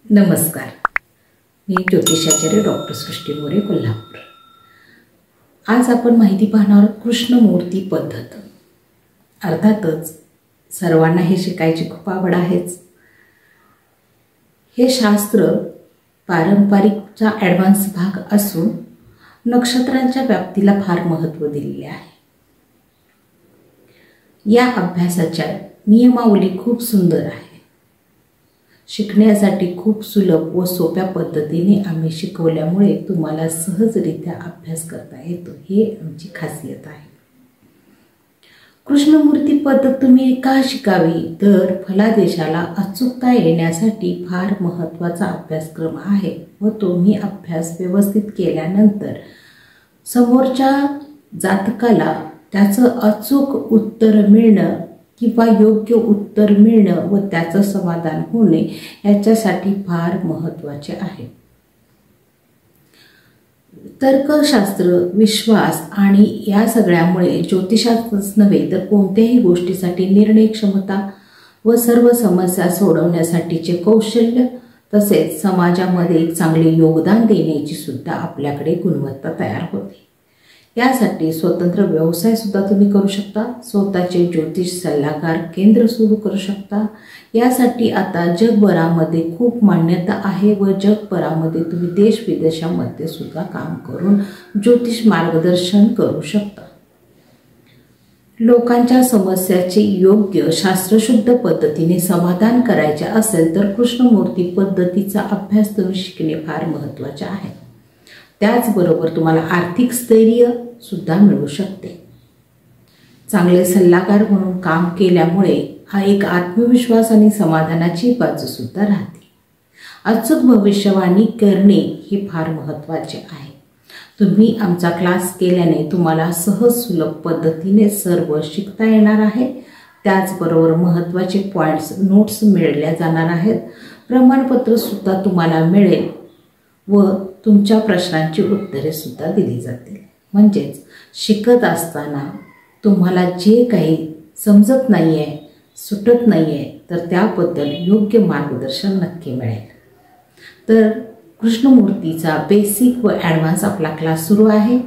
नमस्कार. मी ज्योतिषाचार्य डॉक्टर सृष्टी मोरे, कोल्हापूर. आज आपण माहिती पाहणार आहोत कृष्णमूर्ती पद्धत. अर्थातच सर्वांना हे शिकायची खूप आवड आहेच. हे शास्त्र पारंपरिकचा ॲडव्हान्स भाग असून नक्षत्रांच्या व्याप्तीला फार महत्त्व दिलेले आहे. या अभ्यासाच्या नियमावली खूप सुंदर आहे. शिकण्यासाठी खूप सुलभ व सोप्या पद्धतीने आम्ही शिकवल्यामुळे तुम्हाला सहजरित्या अभ्यास करता येतो. हे आमची खासियत आहे. कृष्णमूर्ती पद्धत तुम्ही का शिकावी तर फलादेशाला अचूकता येण्यासाठी फार महत्त्वाचा अभ्यासक्रम आहे व तुम्ही अभ्यास व्यवस्थित केल्यानंतर समोरच्या जातकाला त्याचं अचूक उत्तर मिळणं किंवा योग्य उत्तर मिळणं व त्याचं समाधान होणे याच्यासाठी फार महत्त्वाचे आहे. तर्कशास्त्र, विश्वास आणि या सगळ्यामुळे ज्योतिषातच नव्हे तर कोणत्याही गोष्टीसाठी निर्णय क्षमता व सर्व समस्या सोडवण्यासाठीचे कौशल्य तसेच समाजामध्ये एक चांगले योगदान देण्याची सुद्धा आपल्याकडे गुणवत्ता तयार होते. यासाठी स्वतंत्र व्यवसाय सुद्धा तुम्ही करू शकता. स्वतःचे ज्योतिष सल्लागार केंद्र सुरू करू शकता. यासाठी आता जगभरामध्ये खूप मान्यता आहे व जगभरामध्ये तुम्ही देश विदेशामध्ये सुद्धा काम करून ज्योतिष मार्गदर्शन करू शकता. लोकांच्या समस्याचे योग्य शास्त्रशुद्ध पद्धतीने समाधान करायचे असेल तर कृष्णमूर्ती पद्धतीचा अभ्यास तुम्ही शिकणे फार महत्त्वाचे आहे. त्याचबरोबर तुम्हाला आर्थिक स्थैर्य सुद्धा मिळू शकते. चांगले सल्लागार म्हणून काम केल्यामुळे हा एक आत्मविश्वास आणि समाधानाची बाजू सुद्धा राहते. अचूक भविष्यवाणी करणे हे फार महत्त्वाचे आहे. तुम्ही आमचा क्लास केल्याने तुम्हाला सहज सुलभ पद्धतीने सर्व शिकता येणार आहे. त्याचबरोबर महत्त्वाचे पॉईंट्स नोट्स मिळवल्या जाणार आहेत. प्रमाणपत्र सुद्धा तुम्हाला मिळेल व तुमच्या प्रश्नांची उत्तरे सुद्धा दिली जातील. म्हणजेच शिकत असताना तुम्हाला जे काही समजत नाही आहे, सुटत नाही आहे तर त्याबद्दल योग्य मार्गदर्शन नक्की मिळेल. तर कृष्णमूर्तीचा बेसिक व ॲडव्हान्स आपला क्लास सुरू आहे.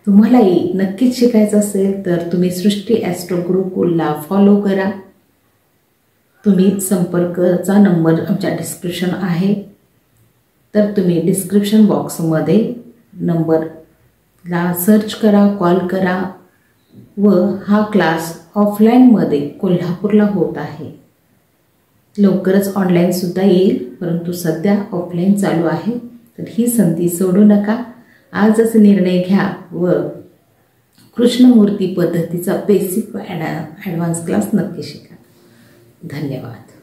तुम्हालाही नक्कीच शिकायचं असेल तर तुम्ही सृष्टी ॲस्ट्रो गुरुकुलला फॉलो करा. तुम्ही संपर्काचा नंबर आमच्या डिस्क्रिप्शन आहे तर तुम्ही डिस्क्रिप्शन बॉक्समध्ये नंबरला सर्च करा, कॉल करा. व हा क्लास ऑफलाईनमध्ये कोल्हापूरला होत आहे. लवकरच ऑनलाईनसुद्धा येईल परंतु सध्या ऑफलाईन चालू आहे. तर ही संधी सोडू नका. आजच निर्णय घ्या व कृष्णमूर्ती पद्धतीचा बेसिक व ॲडव्हान्स क्लास नक्की शिका. धन्यवाद.